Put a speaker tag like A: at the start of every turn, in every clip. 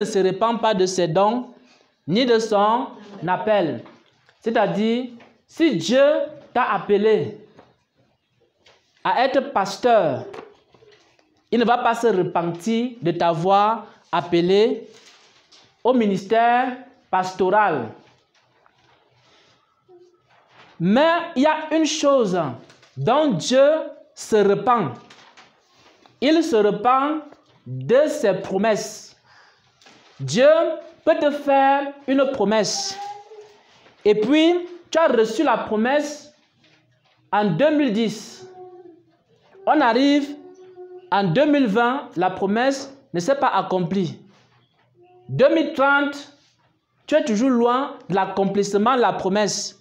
A: ne se répand pas de ses dons, ni de son appel. C'est-à-dire, si Dieu t'a appelé à être pasteur, il ne va pas se repentir de t'avoir appelé au ministère pastoral. Mais il y a une chose dont Dieu se repent. Il se repent de ses promesses. Dieu peut te faire une promesse. Et puis, tu as reçu la promesse en 2010. On arrive en 2020, la promesse ne s'est pas accomplie. 2030, tu es toujours loin de l'accomplissement de la promesse.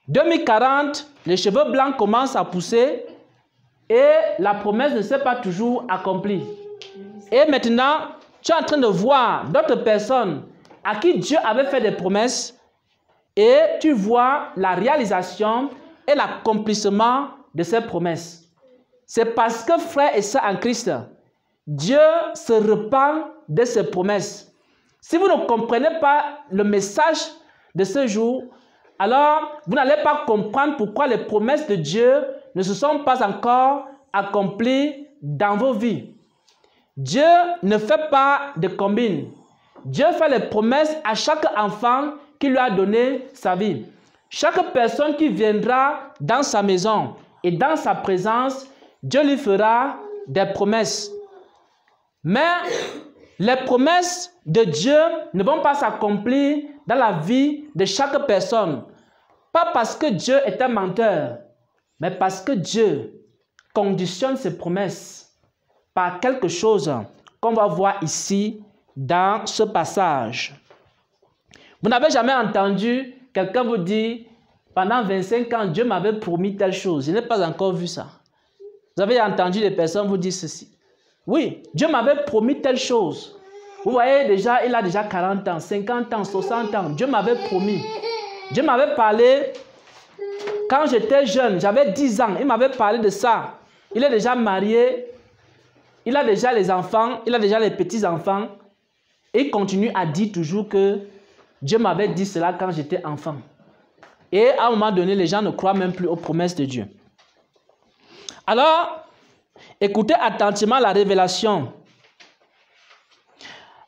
A: 2040, les cheveux blancs commencent à pousser et la promesse ne s'est pas toujours accomplie. Et maintenant, tu es en train de voir d'autres personnes à qui Dieu avait fait des promesses et tu vois la réalisation et l'accomplissement de ces promesses. C'est parce que, frères et sœurs en Christ, Dieu se repent de ses promesses. Si vous ne comprenez pas le message de ce jour, alors vous n'allez pas comprendre pourquoi les promesses de Dieu ne se sont pas encore accomplies dans vos vies. Dieu ne fait pas de combine. Dieu fait les promesses à chaque enfant qui lui a donné sa vie. Chaque personne qui viendra dans sa maison et dans sa présence, Dieu lui fera des promesses. Mais les promesses de Dieu ne vont pas s'accomplir dans la vie de chaque personne. Pas parce que Dieu est un menteur, mais parce que Dieu conditionne ses promesses par quelque chose qu'on va voir ici dans ce passage. Vous n'avez jamais entendu quelqu'un vous dire, pendant 25 ans, Dieu m'avait promis telle chose. Je n'ai pas encore vu ça. Vous avez entendu des personnes vous dire ceci. Oui, Dieu m'avait promis telle chose. Vous voyez déjà, il a déjà 40 ans, 50 ans, 60 ans. Dieu m'avait promis. Dieu m'avait parlé quand j'étais jeune, j'avais 10 ans. Il m'avait parlé de ça. Il est déjà marié. Il a déjà les enfants. Il a déjà les petits-enfants. Et il continue à dire toujours que Dieu m'avait dit cela quand j'étais enfant. Et à un moment donné, les gens ne croient même plus aux promesses de Dieu. Alors, écoutez attentivement la révélation.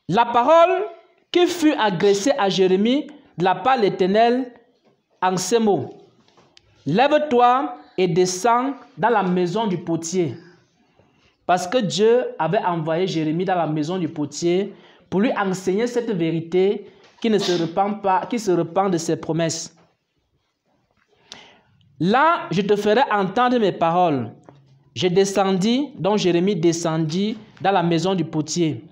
A: La parole qui fut adressée à Jérémie de la part de l'Éternel en ces mots. Lève-toi et descends dans la maison du potier. Parce que Dieu avait envoyé Jérémie dans la maison du potier pour lui enseigner cette vérité qui ne se repent pas, qui se repent de ses promesses. Là, je te ferai entendre mes paroles. Je descendis, donc Jérémie descendit dans la maison du potier.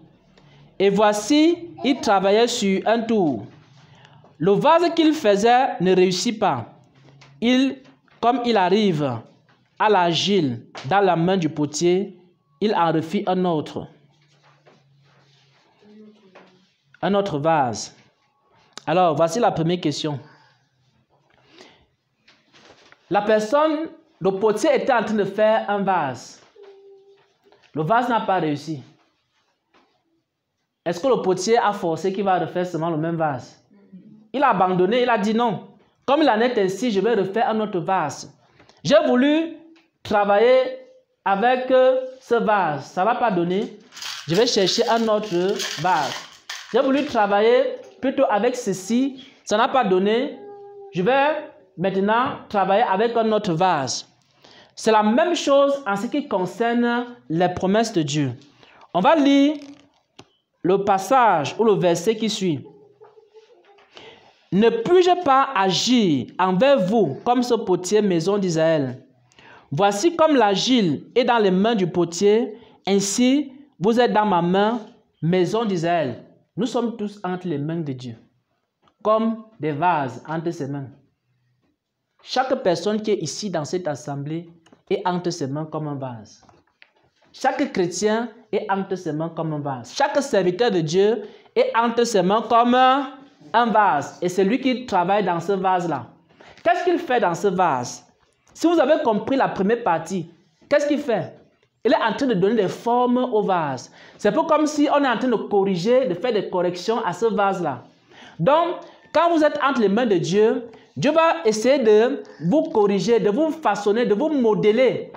A: Et voici, il travaillait sur un tour. Le vase qu'il faisait ne réussit pas. Comme il arrive à l'argile dans la main du potier, il en refit un autre. Un autre vase. Alors, voici la première question. Le potier était en train de faire un vase. Le vase n'a pas réussi. Est-ce que le potier a forcé qu'il va refaire seulement le même vase? Il a abandonné, il a dit non. Comme il en est ainsi, je vais refaire un autre vase. J'ai voulu travailler avec ce vase. Ça ne va pas donner. Je vais chercher un autre vase. J'ai voulu travailler plutôt avec ceci. Ça n'a pas donné. Je vais maintenant travailler avec un autre vase. C'est la même chose en ce qui concerne les promesses de Dieu. On va lire le passage ou le verset qui suit. Ne puis-je pas agir envers vous comme ce potier, maison d'Israël? Voici comme l'argile est dans les mains du potier, ainsi vous êtes dans ma main, maison d'Israël. Nous sommes tous entre les mains de Dieu, comme des vases entre ses mains. Chaque personne qui est ici dans cette assemblée est entre ses mains comme un vase. Chaque chrétien est entre ses mains comme un vase. Chaque serviteur de Dieu est entre ses mains comme un vase. Et c'est lui qui travaille dans ce vase-là. Qu'est-ce qu'il fait dans ce vase? Si vous avez compris la première partie, qu'est-ce qu'il fait? Il est en train de donner des formes au vase. C'est un peu comme si on est en train de corriger, de faire des corrections à ce vase-là. Donc, quand vous êtes entre les mains de Dieu, Dieu va essayer de vous corriger, de vous façonner, de vous modeler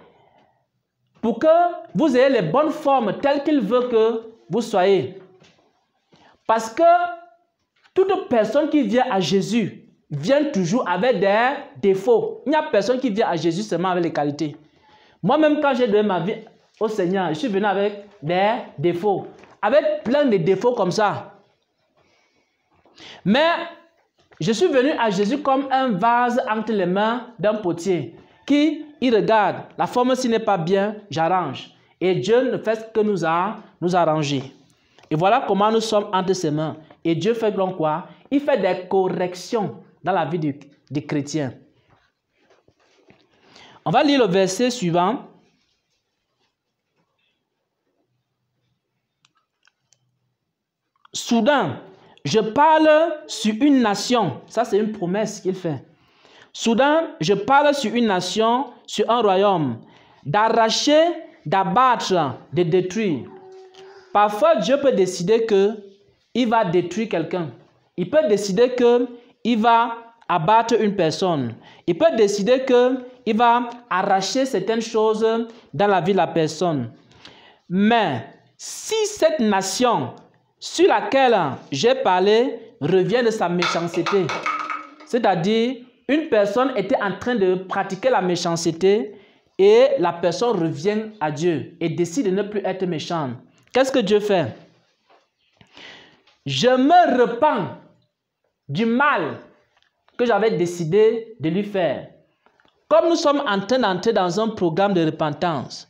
A: pour que vous ayez les bonnes formes telles qu'il veut que vous soyez. Parce que toute personne qui vient à Jésus vient toujours avec des défauts. Il n'y a personne qui vient à Jésus seulement avec les qualités. Moi-même, quand j'ai donné ma vie au Seigneur, je suis venu avec des défauts. Avec plein de défauts comme ça. Mais je suis venu à Jésus comme un vase entre les mains d'un potier qui, il regarde, la forme s'il n'est pas bien, j'arrange. Et Dieu ne fait que nous arranger. Et voilà comment nous sommes entre ses mains. Et Dieu fait donc quoi? Il fait des corrections dans la vie du chrétien. On va lire le verset suivant. Soudain, je parle sur une nation. Ça, c'est une promesse qu'il fait. Soudain, je parle sur une nation, sur un royaume, d'arracher, d'abattre, de détruire. Parfois, Dieu peut décider qu'il va détruire quelqu'un. Il peut décider qu'il va abattre une personne. Il peut décider qu'il va arracher certaines choses dans la vie de la personne. Mais si cette nation sur laquelle j'ai parlé revient de sa méchanceté, c'est-à-dire une personne était en train de pratiquer la méchanceté et la personne revient à Dieu et décide de ne plus être méchante. Qu'est-ce que Dieu fait? Je me repens du mal que j'avais décidé de lui faire. Comme nous sommes en train d'entrer dans un programme de repentance,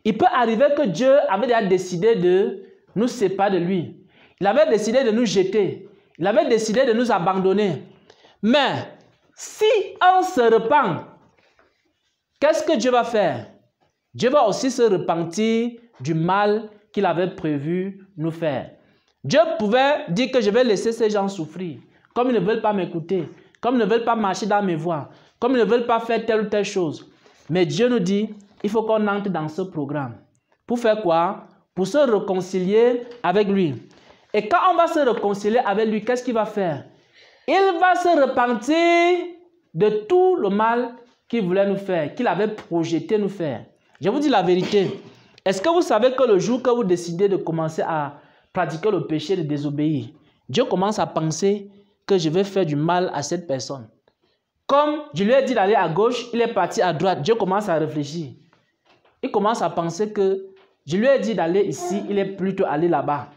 A: il peut arriver que Dieu avait déjà décidé de nous séparer de lui. Il avait décidé de nous jeter. Il avait décidé de nous abandonner. Mais si on se repent, qu'est-ce que Dieu va faire? Dieu va aussi se repentir du mal qu'il avait prévu nous faire. Dieu pouvait dire que je vais laisser ces gens souffrir, comme ils ne veulent pas m'écouter, comme ils ne veulent pas marcher dans mes voies, comme ils ne veulent pas faire telle ou telle chose. Mais Dieu nous dit, il faut qu'on entre dans ce programme. Pour faire quoi? Pour se réconcilier avec lui. Et quand on va se réconcilier avec lui, qu'est-ce qu'il va faire? Il va se repentir de tout le mal qu'il voulait nous faire, qu'il avait projeté nous faire. Je vous dis la vérité. Est-ce que vous savez que le jour que vous décidez de commencer à pratiquer le péché de désobéir, Dieu commence à penser que je vais faire du mal à cette personne. Comme je lui ai dit d'aller à gauche, il est parti à droite. Dieu commence à réfléchir. Il commence à penser que je lui ai dit d'aller ici, il est plutôt allé là-bas.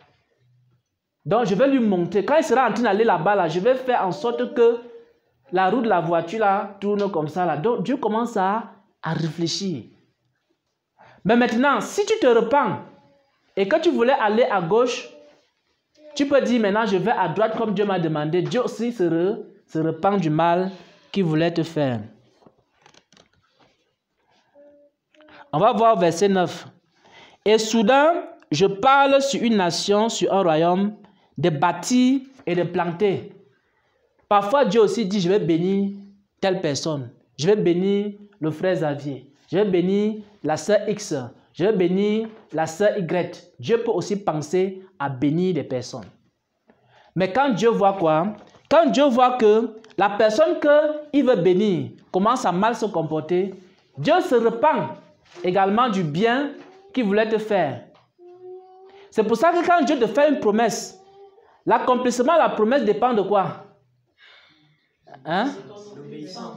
A: Donc je vais lui montrer. Quand il sera en train d'aller là-bas, là, je vais faire en sorte que la roue de la voiture là, tourne comme ça. Là. Donc Dieu commence à réfléchir. Mais maintenant, si tu te repens et que tu voulais aller à gauche, tu peux dire maintenant je vais à droite comme Dieu m'a demandé. Dieu aussi se repent du mal qu'il voulait te faire. On va voir verset 9. Et soudain, je parle sur une nation, sur un royaume, de bâtir et de planter. Parfois, Dieu aussi dit, je vais bénir telle personne. Je vais bénir le frère Xavier. Je vais bénir la sœur X. Je vais bénir la sœur Y. Dieu peut aussi penser à bénir des personnes. Mais quand Dieu voit quoi? Quand Dieu voit que la personne qu'il veut bénir commence à mal se comporter, Dieu se repent également du bien qu'il voulait te faire. C'est pour ça que quand Dieu te fait une promesse, l'accomplissement de la promesse dépend de quoi? Hein?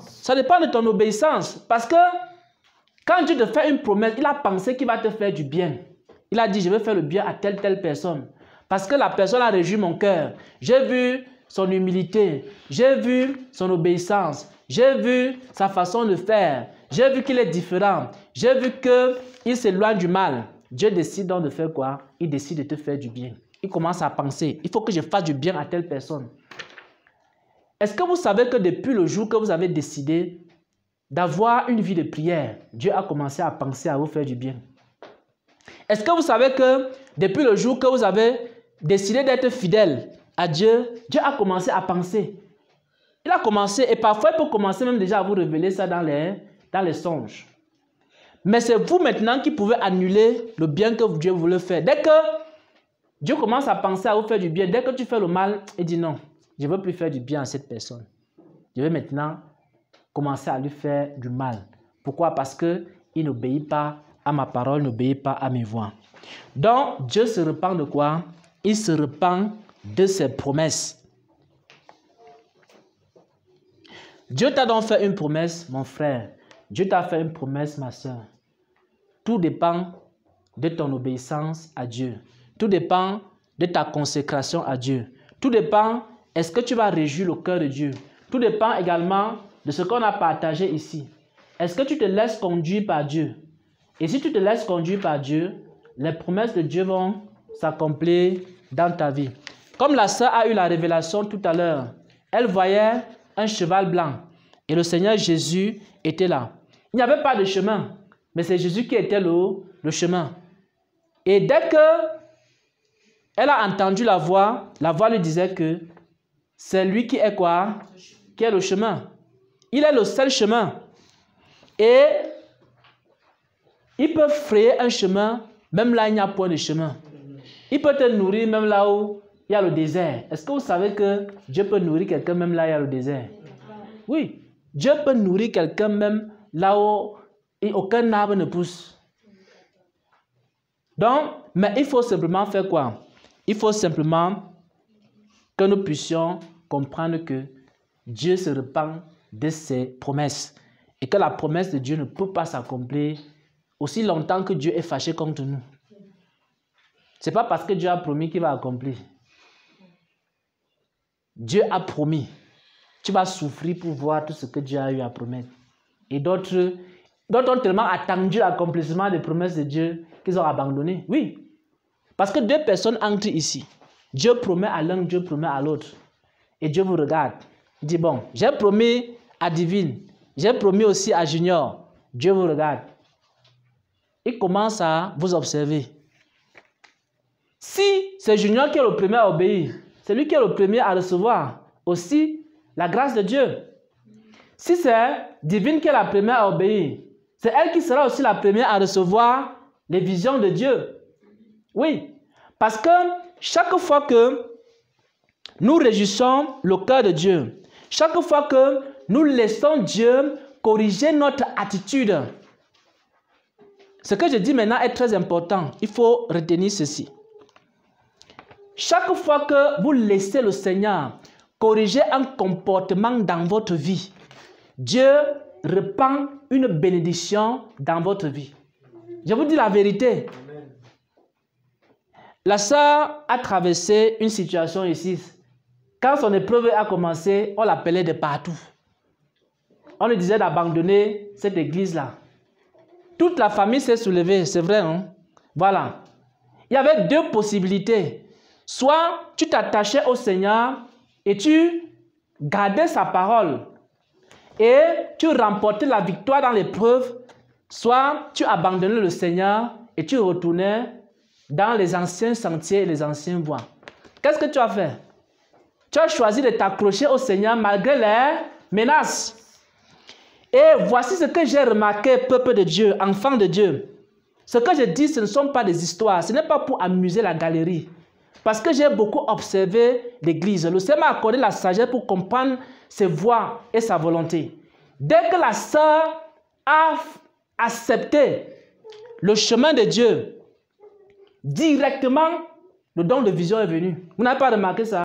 A: Ça dépend de ton obéissance. Parce que quand Dieu te fait une promesse, il a pensé qu'il va te faire du bien. Il a dit, je vais faire le bien à telle personne. Parce que la personne a réjoui mon cœur. J'ai vu son humilité. J'ai vu son obéissance. J'ai vu sa façon de faire. J'ai vu qu'il est différent. J'ai vu qu'il s'éloigne du mal. Dieu décide donc de faire quoi? Il décide de te faire du bien. Il commence à penser, il faut que je fasse du bien à telle personne. Est-ce que vous savez que depuis le jour que vous avez décidé d'avoir une vie de prière, Dieu a commencé à penser à vous faire du bien? Est-ce que vous savez que depuis le jour que vous avez décidé d'être fidèle à Dieu, Dieu a commencé à penser? Il a commencé, et parfois il peut commencer même déjà à vous révéler ça dans les songes. Mais c'est vous maintenant qui pouvez annuler le bien que Dieu voulait faire. Dès que Dieu commence à penser à vous faire du bien, dès que tu fais le mal, il dit non, je ne veux plus faire du bien à cette personne. Je vais maintenant commencer à lui faire du mal. Pourquoi? Parce qu'il n'obéit pas à ma parole, n'obéit pas à mes voix. Donc, Dieu se repent de quoi? Il se repent de ses promesses. Dieu t'a donc fait une promesse, mon frère. Dieu t'a fait une promesse, ma soeur. Tout dépend de ton obéissance à Dieu. Tout dépend de ta consécration à Dieu. Tout dépend, est-ce que tu vas réjouir le cœur de Dieu? Tout dépend également de ce qu'on a partagé ici. Est-ce que tu te laisses conduire par Dieu? Et si tu te laisses conduire par Dieu, les promesses de Dieu vont s'accomplir dans ta vie. Comme la sœur a eu la révélation tout à l'heure, elle voyait un cheval blanc et le Seigneur Jésus était là. Il n'y avait pas de chemin, mais c'est Jésus qui était le chemin. Et dès que elle a entendu la voix lui disait que c'est lui qui est quoi? Qui est le chemin. Il est le seul chemin. Et il peut frayer un chemin, même là il n'y a point de chemin. Il peut te nourrir même là où il y a le désert. Est-ce que vous savez que Dieu peut nourrir quelqu'un même là où il y a le désert? Oui, Dieu peut nourrir quelqu'un même là où aucun arbre ne pousse. Donc, mais il faut simplement faire quoi? Il faut simplement que nous puissions comprendre que Dieu se repent de ses promesses et que la promesse de Dieu ne peut pas s'accomplir aussi longtemps que Dieu est fâché contre nous. Ce n'est pas parce que Dieu a promis qu'il va accomplir. Dieu a promis. Tu vas souffrir pour voir tout ce que Dieu a eu à promettre. Et d'autres ont tellement attendu l'accomplissement des promesses de Dieu qu'ils ont abandonné. Oui. Parce que deux personnes entrent ici. Dieu promet à l'un, Dieu promet à l'autre. Et Dieu vous regarde. Il dit, bon, j'ai promis à Divine. J'ai promis aussi à Junior. Dieu vous regarde. Il commence à vous observer. Si c'est Junior qui est le premier à obéir, c'est lui qui est le premier à recevoir aussi la grâce de Dieu. Si c'est Divine qui est la première à obéir, c'est elle qui sera aussi la première à recevoir les visions de Dieu. Oui, parce que chaque fois que nous réjouissons le cœur de Dieu, chaque fois que nous laissons Dieu corriger notre attitude, ce que je dis maintenant est très important. Il faut retenir ceci. Chaque fois que vous laissez le Seigneur corriger un comportement dans votre vie, Dieu répand une bénédiction dans votre vie. Je vous dis la vérité. Amen. La sœur a traversé une situation ici. Quand son épreuve a commencé, on l'appelait de partout. On lui disait d'abandonner cette église-là. Toute la famille s'est soulevée, c'est vrai, hein? Voilà. Il y avait deux possibilités. Soit tu t'attachais au Seigneur et tu gardais sa parole et tu remportais la victoire dans l'épreuve, soit tu abandonnais le Seigneur et tu retournais dans les anciens sentiers et les anciennes voies. Qu'est-ce que tu as fait? Tu as choisi de t'accrocher au Seigneur malgré les menaces. Et voici ce que j'ai remarqué, peuple de Dieu, enfant de Dieu. Ce que je dis, ce ne sont pas des histoires. Ce n'est pas pour amuser la galerie. Parce que j'ai beaucoup observé l'Église. Le Seigneur m'a accordé la sagesse pour comprendre ses voies et sa volonté. Dès que la sœur a accepté le chemin de Dieu, directement, le don de vision est venu. Vous n'avez pas remarqué ça?